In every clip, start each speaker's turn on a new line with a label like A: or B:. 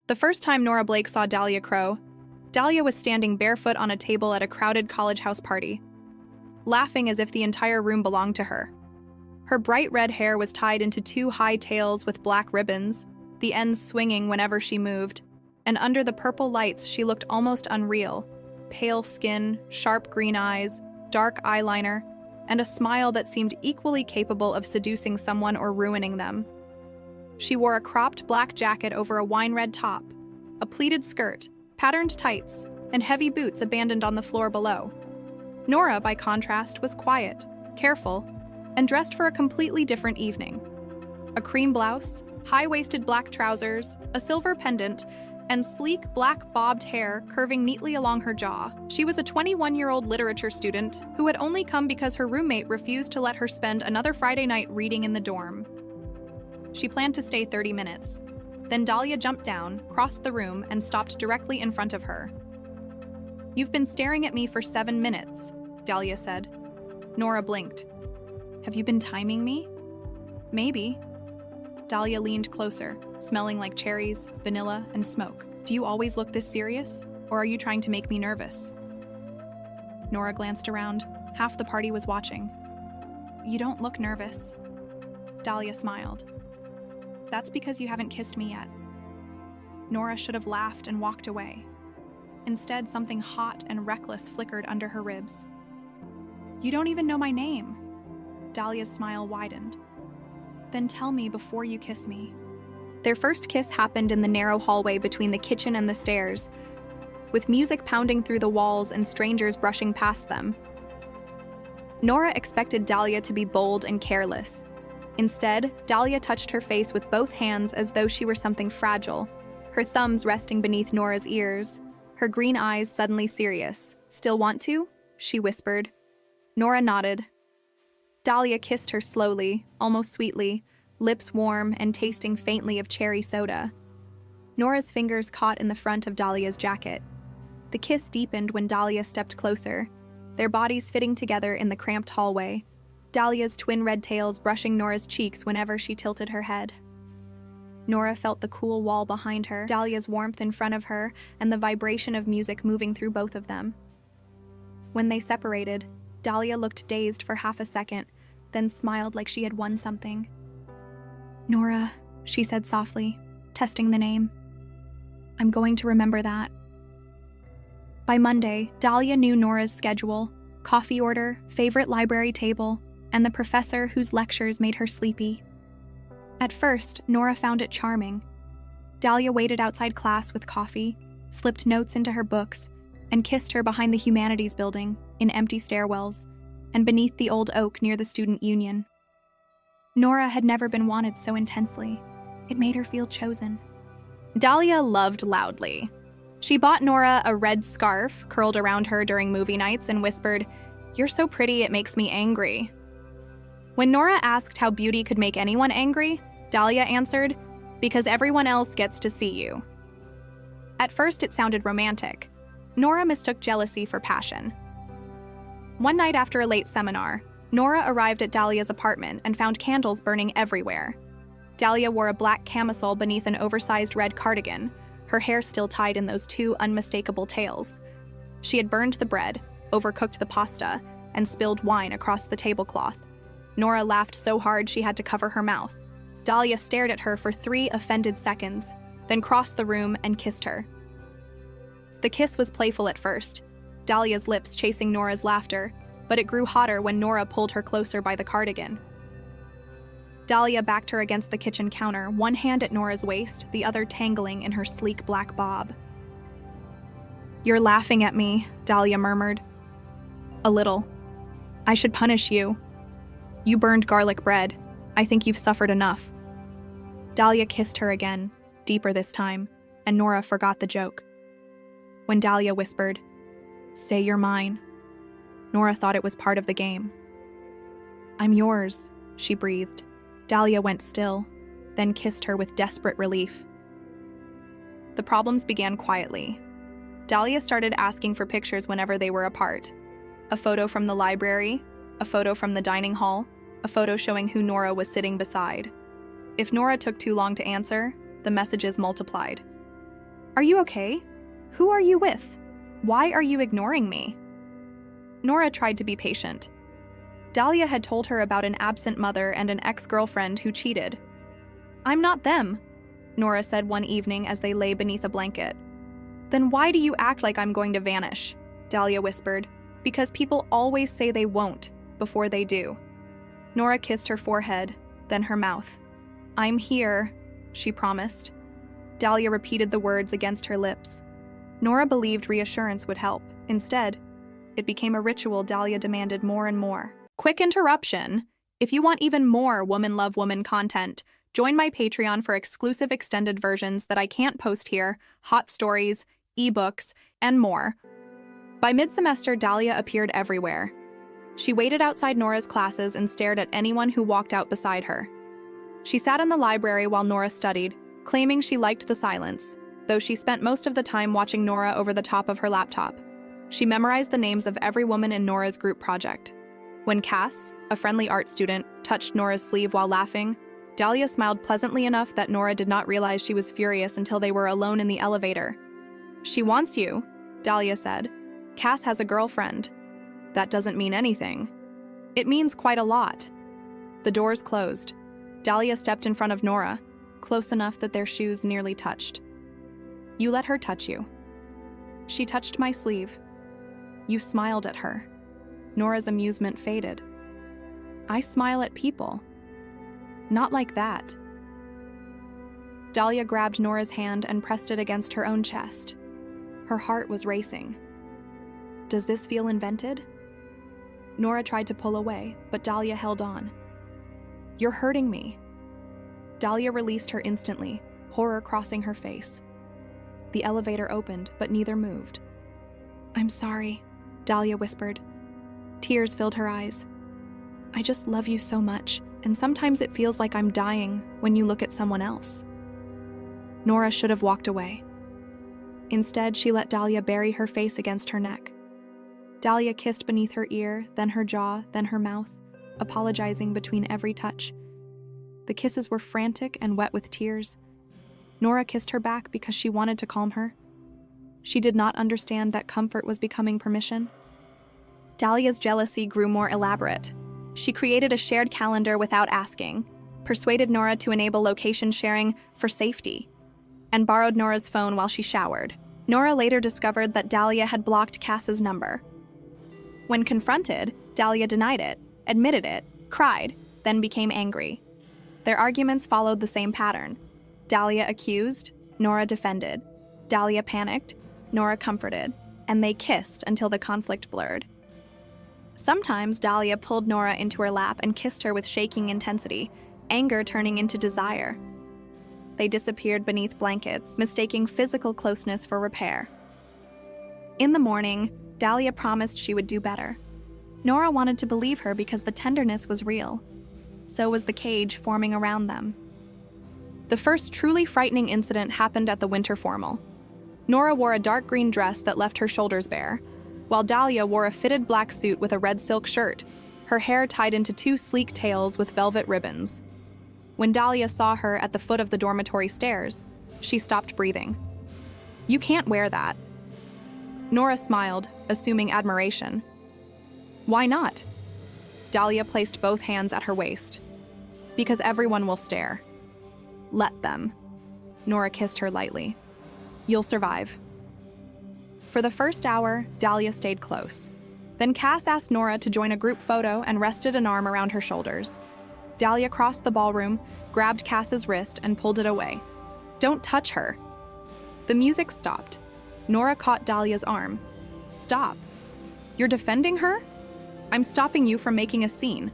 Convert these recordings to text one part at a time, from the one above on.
A: The first time Nora Blake saw Dahlia Crow, Dahlia was standing barefoot on a table at a crowded college house party, laughing as if the entire room belonged to her. Her bright red hair was tied into two high tails with black ribbons, the ends swinging whenever she moved, and under the purple lights she looked almost unreal. Pale skin, sharp green eyes, dark eyeliner, and a smile that seemed equally capable of seducing someone or ruining them. She wore a cropped black jacket over a wine-red top, a pleated skirt, patterned tights, and heavy boots abandoned on the floor below. Nora, by contrast, was quiet, careful, and dressed for a completely different evening. A cream blouse, high-waisted black trousers, a silver pendant, and sleek black bobbed hair curving neatly along her jaw. She was a 21-year-old literature student who had only come because her roommate refused to let her spend another Friday night reading in the dorm. She planned to stay 30 minutes. Then Dahlia jumped down, crossed the room, and stopped directly in front of her. "You've been staring at me for 7 minutes," Dahlia said. Nora blinked. "Have you been timing me?" "Maybe." Dahlia leaned closer, smelling like cherries, vanilla, and smoke. "Do you always look this serious, or are you trying to make me nervous?" Nora glanced around. Half the party was watching. "You don't look nervous." Dahlia smiled. "That's because you haven't kissed me yet." Nora should have laughed and walked away. Instead, something hot and reckless flickered under her ribs. "You don't even know my name." Dahlia's smile widened. "Then tell me before you kiss me." Their first kiss happened in the narrow hallway between the kitchen and the stairs, with music pounding through the walls and strangers brushing past them. Nora expected Dahlia to be bold and careless. Instead, Dahlia touched her face with both hands as though she were something fragile, her thumbs resting beneath Nora's ears, her green eyes suddenly serious. "Still want to?" she whispered. Nora nodded. Dahlia kissed her slowly, almost sweetly, lips warm and tasting faintly of cherry soda. Nora's fingers caught in the front of Dahlia's jacket. The kiss deepened when Dahlia stepped closer, their bodies fitting together in the cramped hallway, Dahlia's twin red tails brushing Nora's cheeks whenever she tilted her head. Nora felt the cool wall behind her, Dahlia's warmth in front of her, and the vibration of music moving through both of them. When they separated, Dahlia looked dazed for half a second, then smiled like she had won something. "Nora," she said softly, testing the name. "I'm going to remember that." By Monday, Dahlia knew Nora's schedule, coffee order, favorite library table, and the professor whose lectures made her sleepy. At first, Nora found it charming. Dahlia waited outside class with coffee, slipped notes into her books, and kissed her behind the humanities building, in empty stairwells, and beneath the old oak near the student union. Nora had never been wanted so intensely. It made her feel chosen. Dahlia loved loudly. She bought Nora a red scarf curled around her during movie nights and whispered, "You're so pretty, it makes me angry." When Nora asked how beauty could make anyone angry, Dahlia answered, "Because everyone else gets to see you." At first it sounded romantic. Nora mistook jealousy for passion. One night after a late seminar, Nora arrived at Dahlia's apartment and found candles burning everywhere. Dahlia wore a black camisole beneath an oversized red cardigan, her hair still tied in those two unmistakable tails. She had burned the bread, overcooked the pasta, and spilled wine across the tablecloth. Nora laughed so hard she had to cover her mouth. Dahlia stared at her for 3 offended seconds, then crossed the room and kissed her. The kiss was playful at first, Dahlia's lips chasing Nora's laughter, but it grew hotter when Nora pulled her closer by the cardigan. Dahlia backed her against the kitchen counter, one hand at Nora's waist, the other tangling in her sleek black bob. "You're laughing at me," Dahlia murmured. "A little. I should punish you. You burned garlic bread. I think you've suffered enough." Dahlia kissed her again, deeper this time, and Nora forgot the joke. When Dahlia whispered, "Say you're mine," Nora thought it was part of the game. "I'm yours," she breathed. Dahlia went still, then kissed her with desperate relief. The problems began quietly. Dahlia started asking for pictures whenever they were apart. A photo from the library, a photo from the dining hall, a photo showing who Nora was sitting beside. If Nora took too long to answer, the messages multiplied. Are you okay? Who are you with? Why are you ignoring me? Nora tried to be patient. Dahlia had told her about an absent mother and an ex-girlfriend who cheated. I'm not them, Nora said one evening as they lay beneath a blanket. Then why do you act like I'm going to vanish? Dahlia whispered. Because people always say they won't before they do. Nora kissed her forehead, then her mouth. I'm here, she promised. Dahlia repeated the words against her lips. Nora believed reassurance would help. Instead, it became a ritual Dahlia demanded more and more. Quick interruption. If you want even more Woman Love Woman content, join my Patreon for exclusive extended versions that I can't post here, hot stories, ebooks, and more. By mid-semester, Dahlia appeared everywhere. She waited outside Nora's classes and stared at anyone who walked out beside her. She sat in the library while Nora studied, claiming she liked the silence, though she spent most of the time watching Nora over the top of her laptop. She memorized the names of every woman in Nora's group project. When Cass, a friendly art student, touched Nora's sleeve while laughing, Dahlia smiled pleasantly enough that Nora did not realize she was furious until they were alone in the elevator. She wants you, Dahlia said. Cass has a girlfriend. That doesn't mean anything. It means quite a lot. The doors closed. Dahlia stepped in front of Nora, close enough that their shoes nearly touched. You let her touch you. She touched my sleeve. You smiled at her. Nora's amusement faded. I smile at people. Not like that. Dahlia grabbed Nora's hand and pressed it against her own chest. Her heart was racing. Does this feel invented? Nora tried to pull away, but Dahlia held on. You're hurting me. Dahlia released her instantly, horror crossing her face. The elevator opened, but neither moved. I'm sorry, Dahlia whispered. Tears filled her eyes. I just love you so much, and sometimes it feels like I'm dying when you look at someone else. Nora should have walked away. Instead, she let Dahlia bury her face against her neck. Dahlia kissed beneath her ear, then her jaw, then her mouth, apologizing between every touch. The kisses were frantic and wet with tears. Nora kissed her back because she wanted to calm her. She did not understand that comfort was becoming permission. Dahlia's jealousy grew more elaborate. She created a shared calendar without asking, persuaded Nora to enable location sharing for safety, and borrowed Nora's phone while she showered. Nora later discovered that Dahlia had blocked Cass's number. When confronted, Dahlia denied it, admitted it, cried, then became angry. Their arguments followed the same pattern. Dahlia accused, Nora defended. Dahlia panicked, Nora comforted, and they kissed until the conflict blurred. Sometimes Dahlia pulled Nora into her lap and kissed her with shaking intensity, anger turning into desire. They disappeared beneath blankets, mistaking physical closeness for repair. In the morning, Dahlia promised she would do better. Nora wanted to believe her because the tenderness was real. So was the cage forming around them. The first truly frightening incident happened at the winter formal. Nora wore a dark green dress that left her shoulders bare, while Dahlia wore a fitted black suit with a red silk shirt, her hair tied into two sleek tails with velvet ribbons. When Dahlia saw her at the foot of the dormitory stairs, she stopped breathing. You can't wear that. Nora smiled, assuming admiration. Why not? Dahlia placed both hands at her waist. Because everyone will stare. Let them. Nora kissed her lightly. You'll survive. For the first hour, Dahlia stayed close. Then Cass asked Nora to join a group photo and rested an arm around her shoulders. Dahlia crossed the ballroom, grabbed Cass's wrist, and pulled it away. Don't touch her. The music stopped. Nora caught Dahlia's arm. Stop. You're defending her? I'm stopping you from making a scene.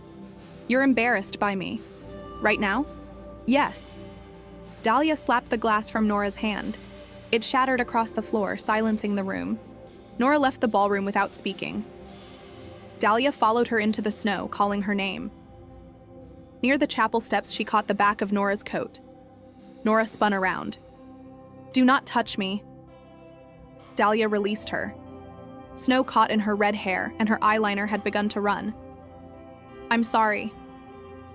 A: You're embarrassed by me. Right now? Yes. Dahlia slapped the glass from Nora's hand. It shattered across the floor, silencing the room. Nora left the ballroom without speaking. Dahlia followed her into the snow, calling her name. Near the chapel steps, she caught the back of Nora's coat. Nora spun around. Do not touch me. Dahlia released her. Snow caught in her red hair, and her eyeliner had begun to run. I'm sorry.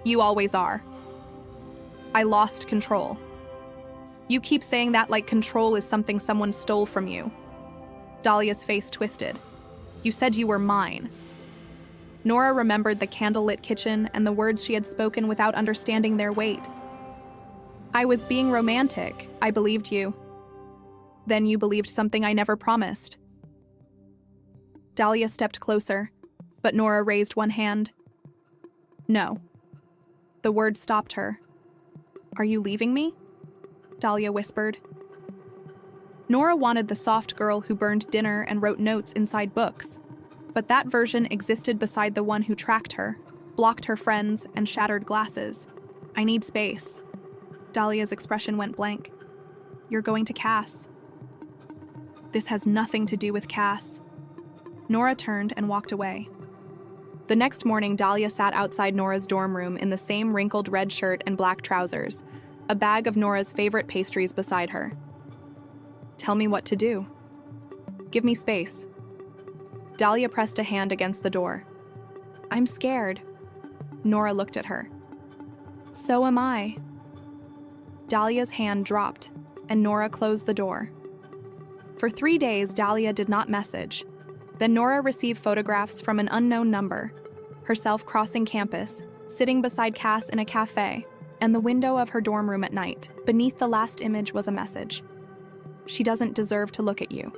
A: You always are. I lost control. You keep saying that like control is something someone stole from you. Dahlia's face twisted. You said you were mine. Nora remembered the candlelit kitchen and the words she had spoken without understanding their weight. I was being romantic. I believed you. Then you believed something I never promised. Dahlia stepped closer, but Nora raised one hand. No. The word stopped her. Are you leaving me? Dahlia whispered. Nora wanted the soft girl who burned dinner and wrote notes inside books, but that version existed beside the one who tracked her, blocked her friends, and shattered glasses. I need space. Dahlia's expression went blank. You're going to Cass. This has nothing to do with Cass. Nora turned and walked away. The next morning, Dahlia sat outside Nora's dorm room in the same wrinkled red shirt and black trousers, a bag of Nora's favorite pastries beside her. Tell me what to do. Give me space. Dahlia pressed a hand against the door. I'm scared. Nora looked at her. So am I. Dahlia's hand dropped, and Nora closed the door. For 3 days, Dahlia did not message. Then Nora received photographs from an unknown number, herself crossing campus, sitting beside Cass in a cafe, and the window of her dorm room at night. Beneath the last image was a message. She doesn't deserve to look at you.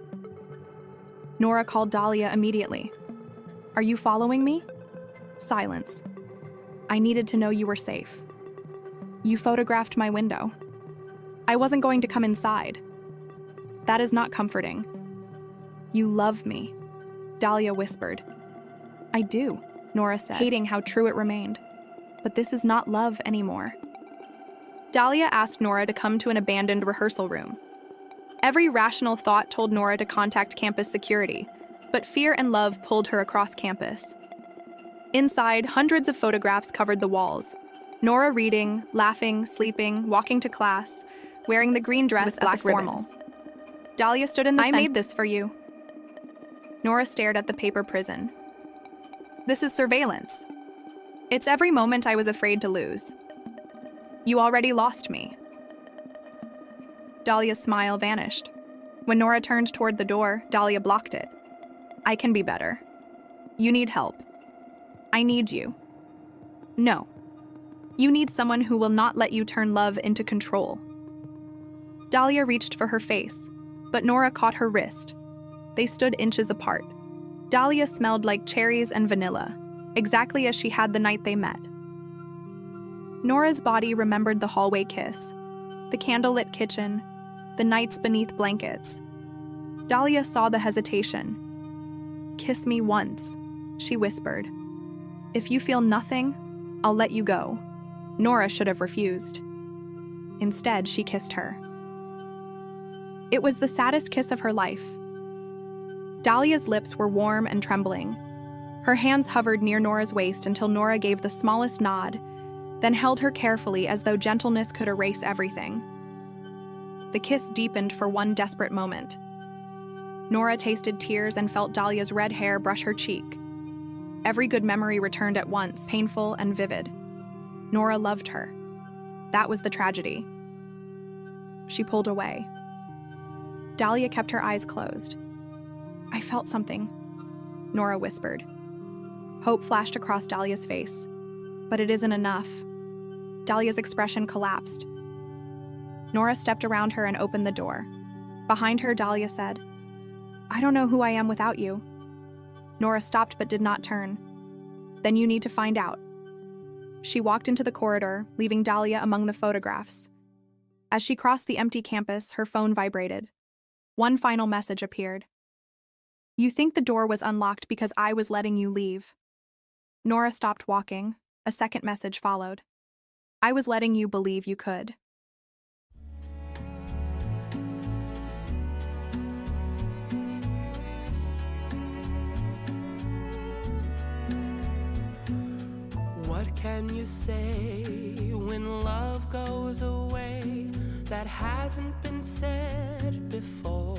A: Nora called Dahlia immediately. Are you following me? Silence. I needed to know you were safe. You photographed my window. I wasn't going to come inside. That is not comforting. You love me, Dahlia whispered. I do, Nora said, hating how true it remained. But this is not love anymore. Dahlia asked Nora to come to an abandoned rehearsal room. Every rational thought told Nora to contact campus security, but fear and love pulled her across campus. Inside, hundreds of photographs covered the walls. Nora reading, laughing, sleeping, walking to class, wearing the green dress with black formal. Dahlia stood in the center. I made this for you. Nora stared at the paper prison. This is surveillance. It's every moment I was afraid to lose. You already lost me. Dahlia's smile vanished. When Nora turned toward the door, Dahlia blocked it. I can be better. You need help. I need you. No. You need someone who will not let you turn love into control. Dahlia reached for her face, but Nora caught her wrist. They stood inches apart. Dahlia smelled like cherries and vanilla, exactly as she had the night they met. Nora's body remembered the hallway kiss, the candlelit kitchen, the nights beneath blankets. Dahlia saw the hesitation. Kiss me once, she whispered. If you feel nothing, I'll let you go. Nora should have refused. Instead, she kissed her. It was the saddest kiss of her life. Dahlia's lips were warm and trembling. Her hands hovered near Nora's waist until Nora gave the smallest nod, then held her carefully as though gentleness could erase everything. The kiss deepened for one desperate moment. Nora tasted tears and felt Dahlia's red hair brush her cheek. Every good memory returned at once, painful and vivid. Nora loved her. That was the tragedy. She pulled away. Dahlia kept her eyes closed. I felt something, Nora whispered. Hope flashed across Dahlia's face. But it isn't enough. Dahlia's expression collapsed. Nora stepped around her and opened the door. Behind her, Dahlia said, I don't know who I am without you. Nora stopped but did not turn. Then you need to find out. She walked into the corridor, leaving Dahlia among the photographs. As she crossed the empty campus, her phone vibrated. One final message appeared. You think the door was unlocked because I was letting you leave. Nora stopped walking. A second message followed. I was letting you believe you could.
B: What can you say when love goes away that hasn't been said before?